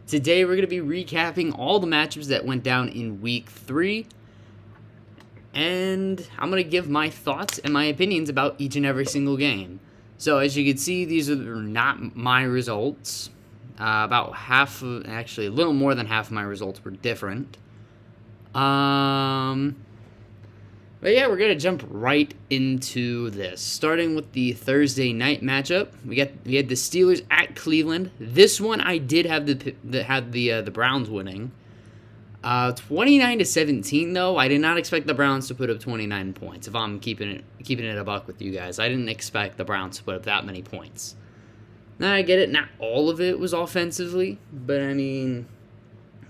Today we're going to be recapping all the matchups that went down in Week 3. And I'm going to give my thoughts and my opinions about each and every single game. So as you can see, these are not my results. About half of, actually a little more than half of my results were different. But yeah, we're going to jump right into this. Starting with the Thursday night matchup, we had the Steelers at Cleveland. This one I did have the Browns winning. 29-17 though. I did not expect the Browns to put up 29 points. If I'm keeping it a buck with you guys, I didn't expect the Browns to put up that many points. Now I get it, not all of it was offensively, but I mean,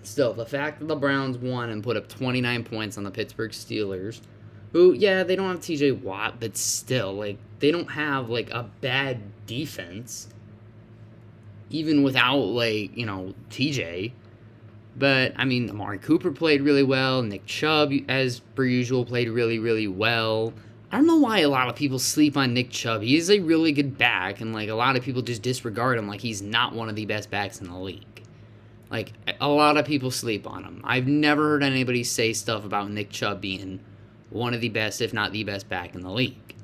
still, the fact that the Browns won and put up 29 points on the Pittsburgh Steelers, who, yeah, they don't have TJ Watt, but still, like, they don't have, like, a bad defense, even without, like, TJ. But, I mean, Amari Cooper played really well. Nick Chubb, as per usual, played really, really well. I don't know why a lot of people sleep on Nick Chubb. He is a really good back, and, like, a lot of people just disregard him like he's not one of the best backs in the league. Like, a lot of people sleep on him. I've never heard anybody say stuff about Nick Chubb being one of the best, if not the best back in the league.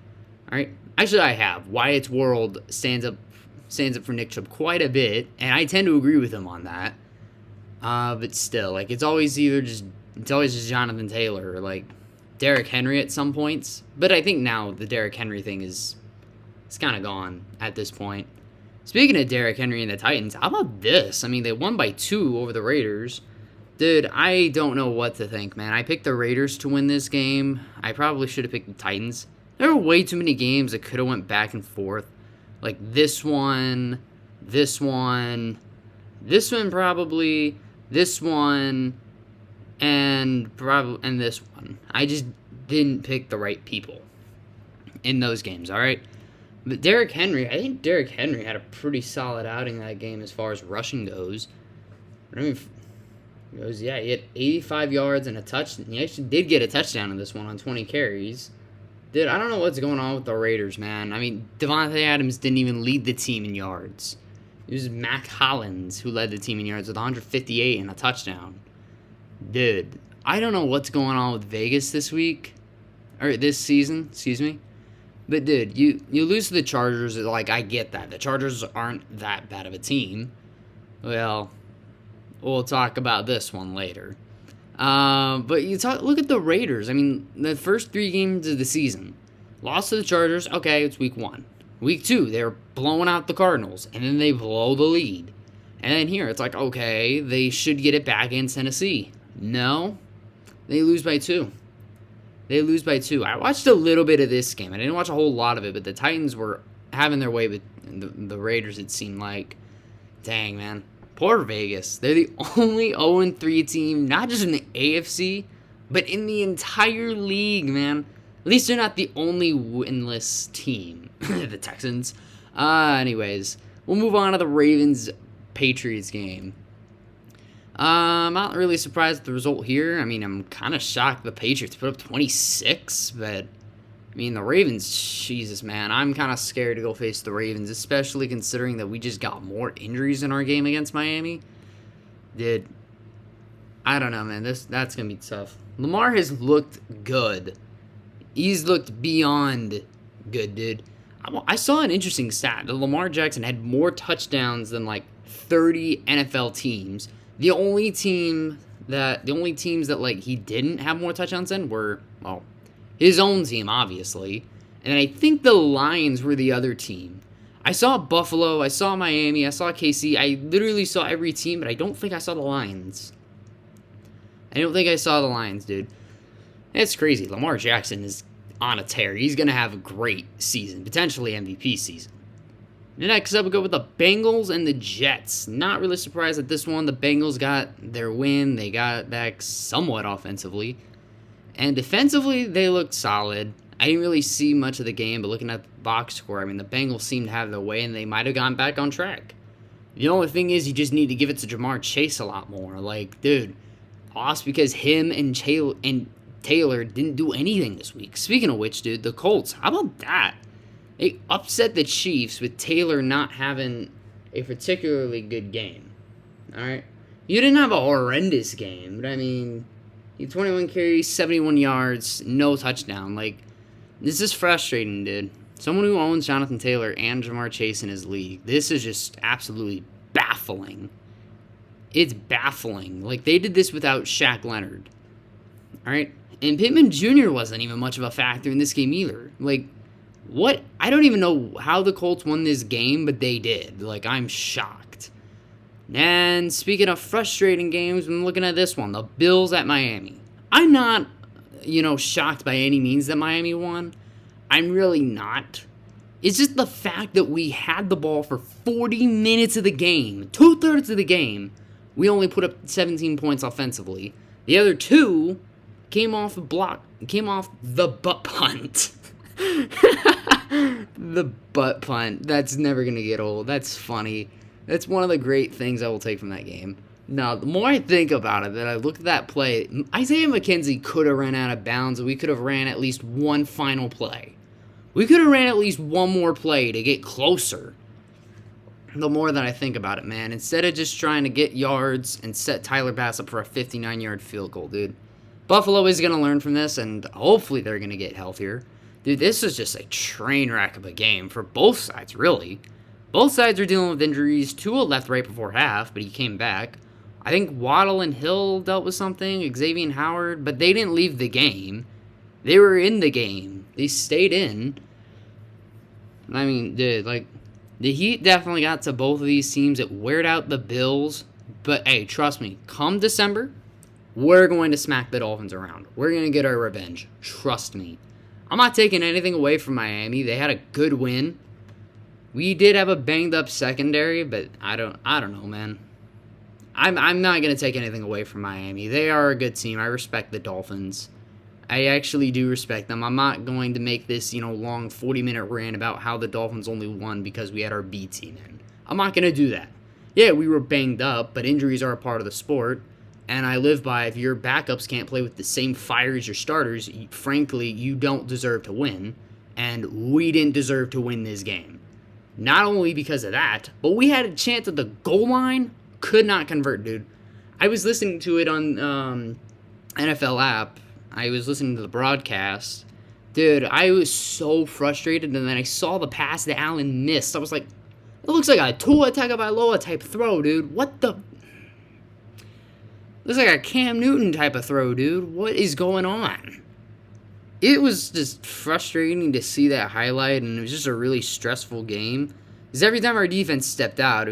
All right? Actually, I have. Wyatt's World stands up for Nick Chubb quite a bit, and I tend to agree with him on that. But still, like, it's always just Jonathan Taylor or, like, Derrick Henry at some points. But I think now the Derrick Henry thing is kind of gone at this point. Speaking of Derrick Henry and the Titans, how about this? I mean, they won by 2 over the Raiders. Dude, I don't know what to think, man. I picked the Raiders to win this game. I probably should have picked the Titans. There were way too many games that could have went back and forth. Like this one probably, this one, and this one. I just didn't pick the right people in those games, all right? But Derrick Henry, I think Derrick Henry had a pretty solid outing that game as far as rushing goes. I mean, he had 85 yards and a touchdown. He actually did get a touchdown in this one on 20 carries. Dude, I don't know what's going on with the Raiders, man. I mean, Devontae Adams didn't even lead the team in yards. It was Mac Hollins who led the team in yards with 158 and a touchdown. Dude, I don't know what's going on with Vegas this season, excuse me. But, dude, you lose to the Chargers, like, I get that. The Chargers aren't that bad of a team. Well, we'll talk about this one later. But look at the Raiders. I mean, the first 3 games of the season. Lost to the Chargers, okay, it's week 1. Week 2, they're blowing out the Cardinals, and then they blow the lead. And then here, it's like, okay, they should get it back against Tennessee. No, they lose by 2. I watched a little bit of this game. I didn't watch a whole lot of it, but the Titans were having their way with the Raiders, it seemed like. Dang, man. Poor Vegas. They're the only 0-3 team, not just in the AFC, but in the entire league, man. At least they're not the only winless team. The Texans. Anyways, we'll move on to the Ravens-Patriots game. I'm not really surprised at the result here. I mean, I'm kind of shocked the Patriots put up 26, but, I mean, the Ravens, Jesus, man, I'm kind of scared to go face the Ravens, especially considering that we just got more injuries in our game against Miami. Dude, I don't know, man, that's going to be tough. Lamar has looked good. He's looked beyond good, dude. I saw an interesting stat. Lamar Jackson had more touchdowns than, like, 30 NFL teams. The only teams that like he didn't have more touchdowns than were, well, his own team, obviously. And I think the Lions were the other team. I saw Buffalo, I saw Miami, I saw KC. I literally saw every team, but I don't think I saw the Lions. Dude. It's crazy. Lamar Jackson is on a tear. He's going to have a great season, potentially MVP season. Next up, we go with the Bengals and the Jets. Not really surprised at this one. The Bengals got their win. They got back somewhat offensively. And defensively, they looked solid. I didn't really see much of the game, but looking at the box score, I mean, the Bengals seemed to have their way, and they might have gone back on track. The only thing is, you just need to give it to Jamar Chase a lot more. Like, dude, lost because him and Taylor didn't do anything this week. Speaking of which, dude, the Colts, how about that? They upset the Chiefs with Taylor not having a particularly good game. All right, you didn't have a horrendous game, but I mean, you 21 carries, 71 yards, no touchdown. Like, this is frustrating, dude. Someone who owns Jonathan Taylor and Jamar Chase in his league, this is just absolutely baffling. It's baffling. Like, they did this without Shaq Leonard. All right? And Pittman Jr. wasn't even much of a factor in this game either. Like, what? I don't even know how the Colts won this game, but they did. Like, I'm shocked. And speaking of frustrating games, I'm looking at this one, the Bills at Miami. I'm not, shocked by any means that Miami won. I'm really not. It's just the fact that we had the ball for 40 minutes of the game, 2/3 of the game. We only put up 17 points offensively. The other two came off the butt punt. The butt punt. That's never going to get old. That's funny. That's one of the great things I will take from that game. Now, the more I think about it, that I look at that play, Isaiah McKenzie could have ran out of bounds, and we could have ran at least one final play. We could have ran at least one more play to get closer. The more that I think about it, man, instead of just trying to get yards and set Tyler Bass up for a 59-yard field goal, dude. Buffalo is going to learn from this, and hopefully they're going to get healthier. Dude, this is just a train wreck of a game for both sides, really. Both sides are dealing with injuries. Tua left right before half, but he came back. I think Waddle and Hill dealt with something, Xavier Howard, but they didn't leave the game. They were in the game. They stayed in. I mean, dude, like, the Heat definitely got to both of these teams. It weared out the Bills. But, hey, trust me, come December, we're going to smack the Dolphins around. We're going to get our revenge. Trust me. I'm not taking anything away from Miami. They had a good win. We did have a banged-up secondary, but I don't know, man. I'm not going to take anything away from Miami. They are a good team. I respect the Dolphins. I actually do respect them. I'm not going to make this, long 40-minute rant about how the Dolphins only won because we had our B team in. I'm not going to do that. Yeah, we were banged up, but injuries are a part of the sport. And I live by, if your backups can't play with the same fire as your starters, frankly, you don't deserve to win. And we didn't deserve to win this game. Not only because of that, but we had a chance at the goal line, could not convert, dude. I was listening to it on NFL app. I was listening to the broadcast. Dude, I was so frustrated, and then I saw the pass that Allen missed. I was like, it looks like a Tua Tagovailoa type throw, dude. What the? Looks like a Cam Newton type of throw, dude. What is going on? It was just frustrating to see that highlight, and it was just a really stressful game. Because every time our defense stepped out,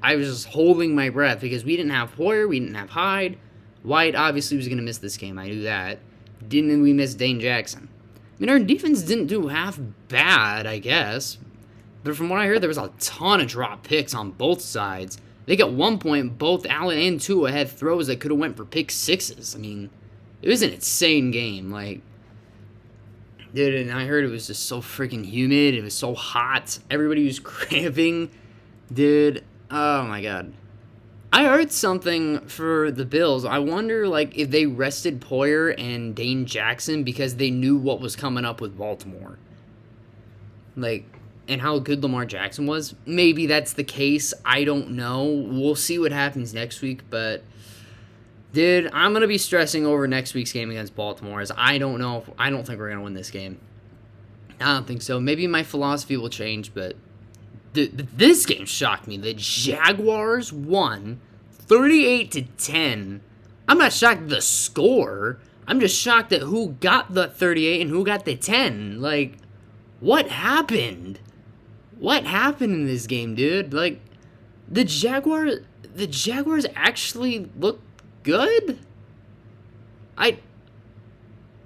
I was just holding my breath because we didn't have Hoyer, we didn't have Hyde. White obviously was going to miss this game. I knew that. Didn't we miss Dane Jackson? I mean, our defense didn't do half bad, I guess. But from what I heard, there was a ton of drop picks on both sides. I think at one point, both Allen and Tua had throws that could have went for pick sixes. I mean, it was an insane game. Like, dude, and I heard it was just so freaking humid. It was so hot. Everybody was cramping. Dude, oh my God. I heard something for the Bills. I wonder, like, if they rested Poyer and Dane Jackson because they knew what was coming up with Baltimore. Like, and how good Lamar Jackson was. Maybe that's the case. I don't know. We'll see what happens next week. But, dude, I'm going to be stressing over next week's game against Baltimore. As I don't know. I don't think we're going to win this game. I don't think so. Maybe my philosophy will change, but this game shocked me. The Jaguars won 38-10. I'm not shocked at the score. I'm just shocked at who got the 38 and who got the 10. Like, what happened? What happened in this game, dude? Like, the Jaguars actually looked good?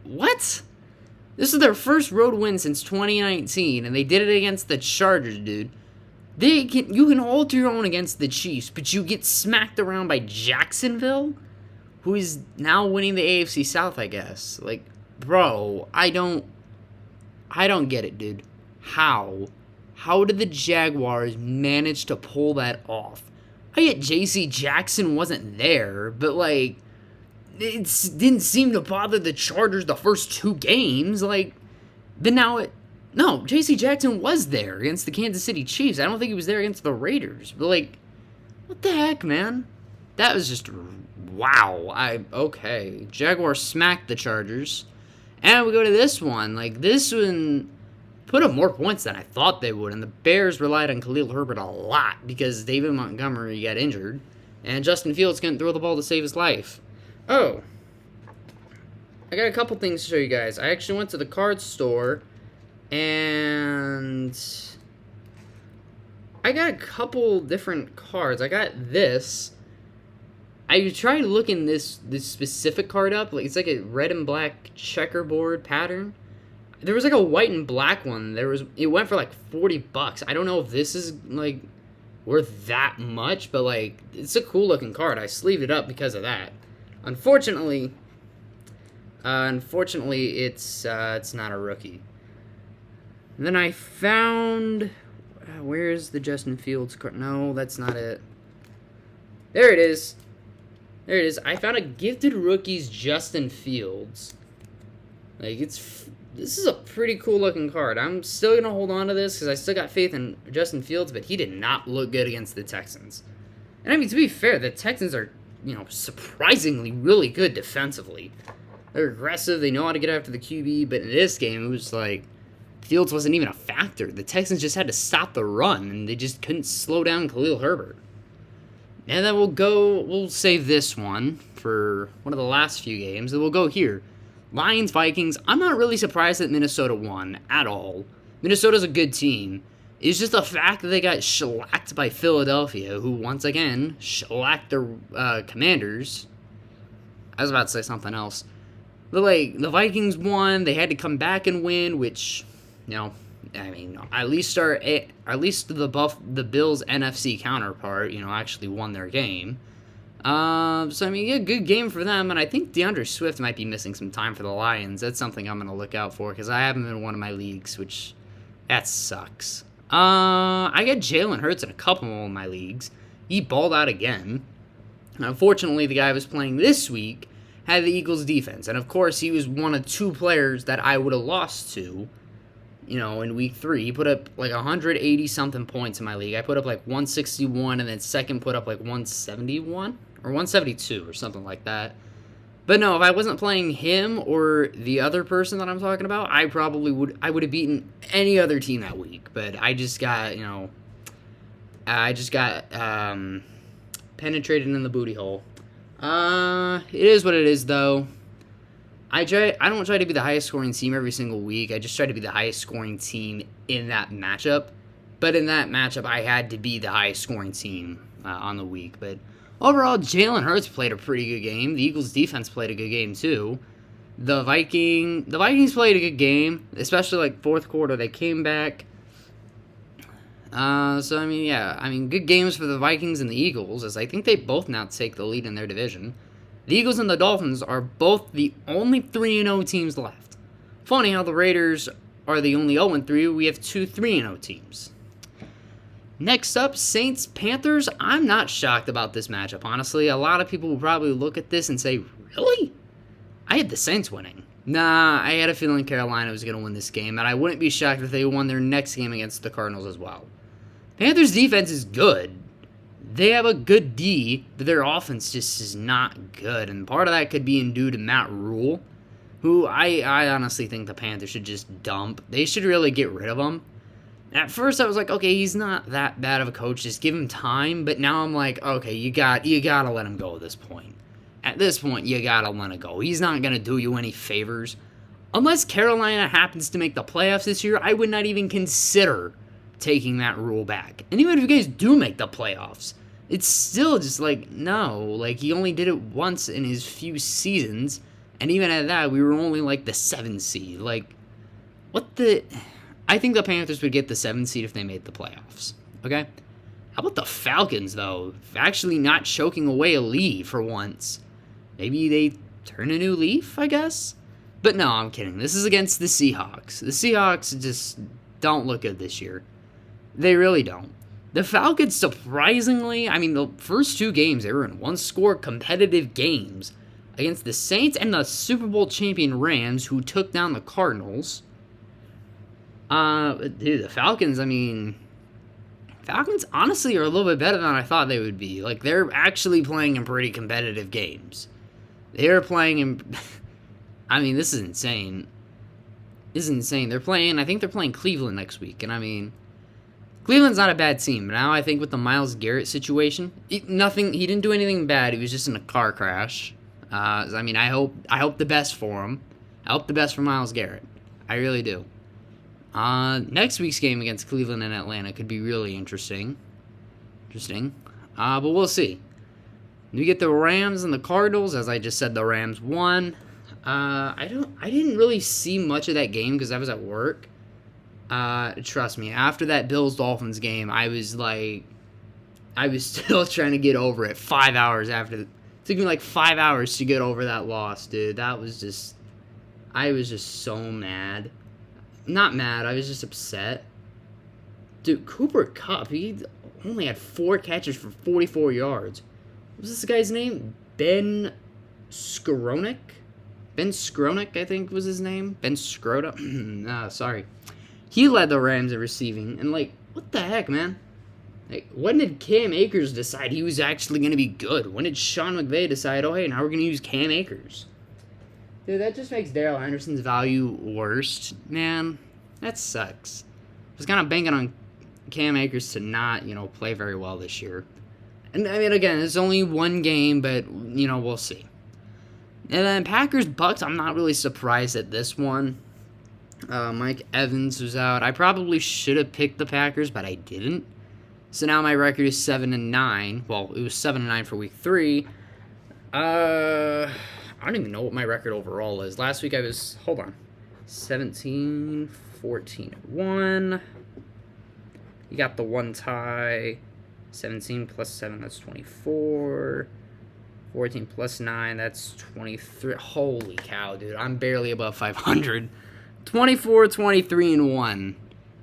What? This is their first road win since 2019, and they did it against the Chargers, dude. You can hold your own against the Chiefs, but you get smacked around by Jacksonville, who is now winning the AFC South, I guess. Like, bro, I don't get it, dude. How did the Jaguars manage to pull that off? I get J.C. Jackson wasn't there, but, like, it didn't seem to bother the Chargers the first two games. Like, but now no, J.C. Jackson was there against the Kansas City Chiefs. I don't think he was there against the Raiders. But, like, what the heck, man? That was just, wow. Okay. Jaguars smacked the Chargers. And we go to this one. Like, this one put up more points than I thought they would. And the Bears relied on Khalil Herbert a lot because David Montgomery got injured. And Justin Fields couldn't throw the ball to save his life. Oh. I got a couple things to show you guys. I actually went to the card store. And I got a couple different cards. I got this. I tried looking this specific card up. Like, it's like a red and black checkerboard pattern. There was like a white and black one. It went for like $40. I don't know if this is like worth that much, but like it's a cool looking card. I sleeved it up because of that. Unfortunately, it's not a rookie. And then I found, where's the Justin Fields card? No, that's not it. There it is. There it is. I found a gifted rookies Justin Fields. Like, this is a pretty cool looking card. I'm still going to hold on to this because I still got faith in Justin Fields, but he did not look good against the Texans. And I mean, to be fair, the Texans are, surprisingly really good defensively. They're aggressive. They know how to get after the QB, but in this game, it was like Fields wasn't even a factor. The Texans just had to stop the run, and they just couldn't slow down Khalil Herbert. And then we'll save this one for one of the last few games. And we'll go here. Lions, Vikings. I'm not really surprised that Minnesota won at all. Minnesota's a good team. It's just the fact that they got shellacked by Philadelphia, who once again shellacked their Commanders. I was about to say something else. But like, the Vikings won. They had to come back and win, which, at least the Bills' NFC counterpart, actually won their game. Good game for them, and I think DeAndre Swift might be missing some time for the Lions. That's something I'm going to look out for, because I have him in one of my leagues, which, that sucks. I got Jalen Hurts in a couple of my leagues. He balled out again. Unfortunately, the guy I was playing this week had the Eagles' defense, and of course, he was one of two players that I would have lost to, in week 3. He put up like 180-something points in my league. I put up like 161, and then second put up like 171 or 172 or something like that. But no, if I wasn't playing him or the other person that I'm talking about, I would have beaten any other team that week. But I just got, penetrated in the booty hole. It is what it is, though. I don't try to be the highest scoring team every single week. I just try to be the highest scoring team in that matchup. But in that matchup, I had to be the highest scoring team on the week. But overall, Jalen Hurts played a pretty good game. The Eagles' defense played a good game, too. The Vikings played a good game, especially like fourth quarter. They came back. Good games for the Vikings and the Eagles, as I think they both now take the lead in their division. The Eagles and the Dolphins are both the only 3-0 teams left. Funny how the Raiders are the only 0-3. We have two 3-0 teams. Next up, Saints-Panthers. I'm not shocked about this matchup, honestly. A lot of people will probably look at this and say, really? I had the Saints winning. Nah, I had a feeling Carolina was going to win this game, and I wouldn't be shocked if they won their next game against the Cardinals as well. Panthers' defense is good. They have a good D, but their offense just is not good. And part of that could be due to Matt Rule, who I honestly think the Panthers should just dump. They should really get rid of him. At first, I was like, okay, he's not that bad of a coach. Just give him time. But now I'm like, okay, you gotta let him go at this point. At this point, you gotta let him go. He's not gonna do you any favors. Unless Carolina happens to make the playoffs this year, I would not even consider taking that Rule back. And even if you guys do make the playoffs, it's still just like, no. Like, he only did it once in his few seasons. And even at that, we were only like the 7th seed. Like, what the... I think the Panthers would get the 7th seed if they made the playoffs. Okay? How about the Falcons, though? Actually not choking away a lead for once. Maybe they turn a new leaf, I guess? But no, I'm kidding. This is against the Seahawks. The Seahawks just don't look good this year. They really don't. The Falcons, surprisingly, the first 2 games, they were in one-score competitive games against the Saints and the Super Bowl champion Rams, who took down the Cardinals. The Falcons, Falcons honestly are a little bit better than I thought they would be. Like, they're actually playing in pretty competitive games. They're playing in. I mean, this is insane. This is insane. I think they're playing Cleveland next week. And I mean, Cleveland's not a bad team. But now I think with the Myles Garrett situation, he didn't do anything bad. He was just in a car crash. I mean, I hope the best for him. I hope the best for Myles Garrett. I really do. Next week's game against Cleveland and Atlanta could be really interesting. But we'll see. We get the Rams and the Cardinals. As I just said, the Rams won. I didn't really see much of that game because I was at work. Trust me, after that Bills-Dolphins game, I was still trying to get over it 5 hours after. It took me like 5 hours to get over that loss, dude. I was just so mad. Not mad, I was just upset. Dude, Cooper Kupp, he only had 4 catches for 44 yards. What was this guy's name? Ben Skowronek? Ben Skowronek, I think was his name. Ben Skowronek? Sorry. He led the Rams in receiving. And, like, what the heck, man? Like, when did Cam Akers decide he was actually going to be good? When did Sean McVay decide, oh, hey, now we're going to use Cam Akers? Dude, that just makes Darrell Henderson's value worse, man. That sucks. I was kind of banking on Cam Akers to not, play very well this year. And, I mean, again, it's only one game, but, we'll see. And then Packers-Bucks, I'm not really surprised at this one. Mike Evans was out. I probably should have picked the Packers, but I didn't. So now my record is 7-9. Well, it was 7-9 for week 3. I don't even know what my record overall is. Last week I was, 17, 14-1. You got the one tie. 17 plus 7, that's 24. 14 plus 9, that's 23. Holy cow, dude. I'm barely above 500. 24, 23-1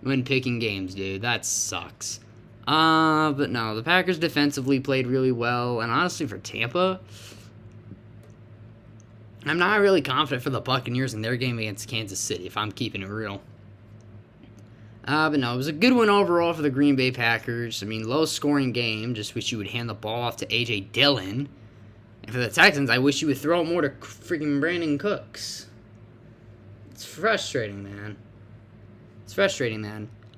when picking games, dude. That sucks. But no, the Packers defensively played really well. And honestly, for Tampa, I'm not really confident for the Buccaneers in their game against Kansas City, if I'm keeping it real. But no, it was a good win overall for the Green Bay Packers. I mean, low-scoring game. Just wish you would hand the ball off to A.J. Dillon. And for the Texans, I wish you would throw it more to freaking Brandon Cooks. It's frustrating, man.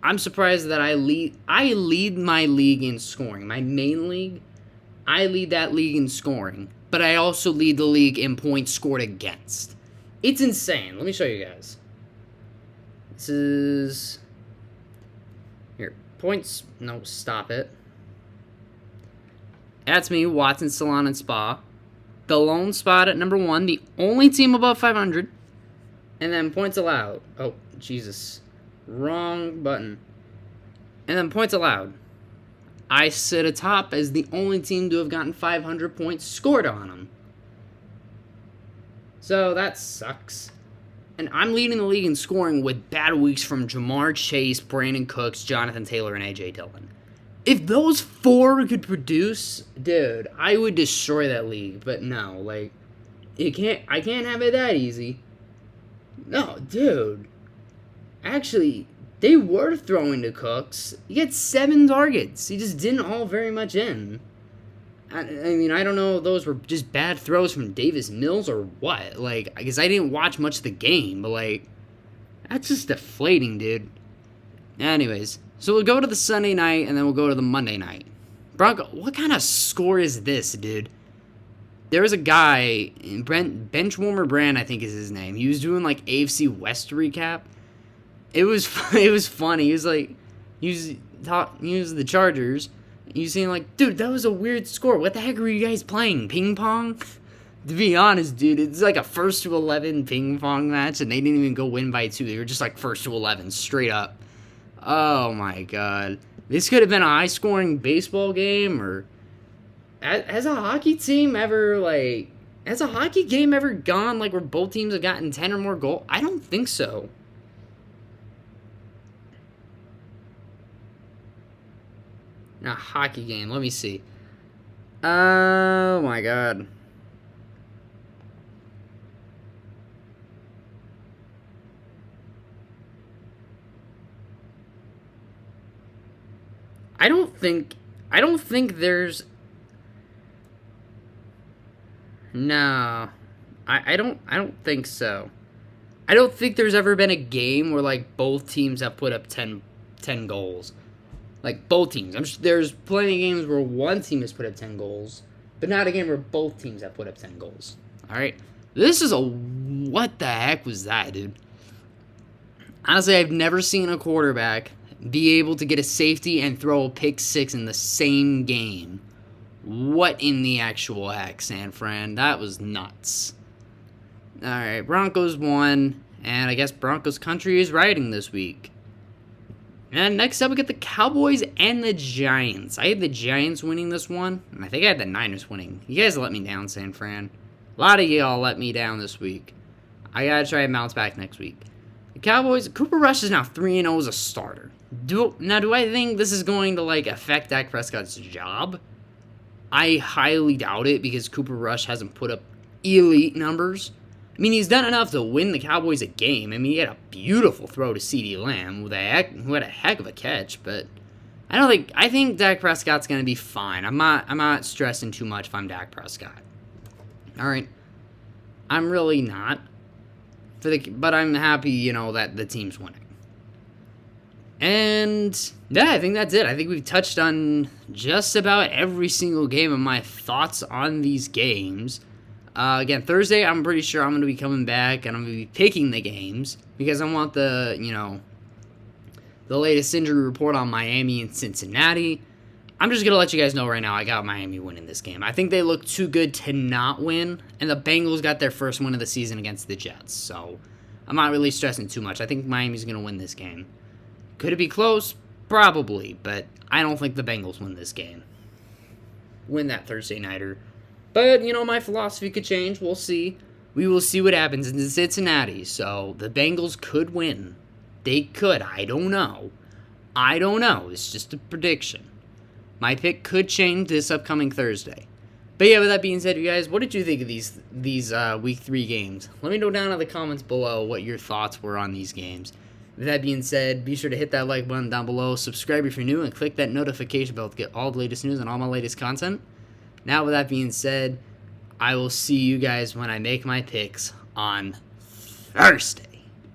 I'm surprised that I lead my league in scoring. My main league, I lead that league in scoring. But I also lead the league in points scored against. It's insane. Let me show you guys. This is... Here. Points... No, stop it. That's me, Watson, Salon, and Spa. The lone spot at number 1. The only team above 500. And then points allowed. Oh, Jesus. Wrong button. And then points allowed. I sit atop as the only team to have gotten 500 points scored on them. So that sucks. And I'm leading the league in scoring with bad weeks from Jamar Chase, Brandon Cooks, Jonathan Taylor, and A.J. Dillon. If those 4 could produce, dude, I would destroy that league. But no, like, I can't have it that easy. No, dude. Actually, they were throwing to Cooks. He had 7 targets. He just didn't haul very much in. I mean, I don't know if those were just bad throws from Davis Mills or what. Like, because I didn't watch much of the game, but, like, that's just deflating, dude. Anyways, so we'll go to the Sunday night, and then we'll go to the Monday night. Bronco, what kind of score is this, dude? There was a guy, Benchwarmer Brand, I think is his name. He was doing, like, AFC West recap. It was funny. He was like, he was the Chargers. He was saying, like, dude, that was a weird score. What the heck were you guys playing? Ping pong? To be honest, dude, it's like a 1st to 11 ping pong match, and they didn't even go win by 2. They were just like 1st to 11, straight up. Oh my god. This could have been a high-scoring baseball game, or... Has a hockey game ever gone, like, where both teams have gotten 10 or more goals? I don't think so. A hockey game. Let me see. Oh, my God. I don't think there's no. I don't think so. I don't think there's ever been a game where like both teams have put up 10 goals. Like both teams. There's plenty of games where one team has put up 10 goals, but not a game where both teams have put up 10 goals. All right. This is what the heck was that, dude? Honestly, I've never seen a quarterback be able to get a safety and throw a pick six in the same game. What in the actual heck, San Fran? That was nuts. All right, Broncos won, and I guess Broncos country is riding this week. And next up, we get the Cowboys and the Giants. I had the Giants winning this one, and I think I had the Niners winning. You guys let me down, San Fran. A lot of y'all let me down this week. I gotta try and bounce back next week. The Cowboys, Cooper Rush is now 3-0 as a starter. Do I think this is going to affect Dak Prescott's job? I highly doubt it because Cooper Rush hasn't put up elite numbers. I mean, he's done enough to win the Cowboys a game. I mean, he had a beautiful throw to CeeDee Lamb who had a heck of a catch, but I think Dak Prescott's going to be fine. I'm not stressing too much if I'm Dak Prescott. All right. I'm really not. But I'm happy, that the team's winning. And, yeah, I think that's it. I think we've touched on just about every single game of my thoughts on these games. Again, Thursday, I'm pretty sure I'm going to be coming back, and I'm going to be picking the games, because I want the latest injury report on Miami and Cincinnati. I'm just going to let you guys know right now I got Miami winning this game. I think they look too good to not win, and the Bengals got their first win of the season against the Jets, so I'm not really stressing too much. I think Miami's going to win this game. Could it be close? Probably, but I don't think the Bengals win this game. Win that Thursday nighter. But, my philosophy could change. We'll see. We will see what happens in Cincinnati, so the Bengals could win. They could. I don't know. It's just a prediction. My pick could change this upcoming Thursday. But yeah, with that being said, you guys, what did you think of these Week 3 games? Let me know down in the comments below what your thoughts were on these games. With that being said, be sure to hit that like button down below, subscribe if you're new, and click that notification bell to get all the latest news and all my latest content. Now, with that being said, I will see you guys when I make my picks on Thursday.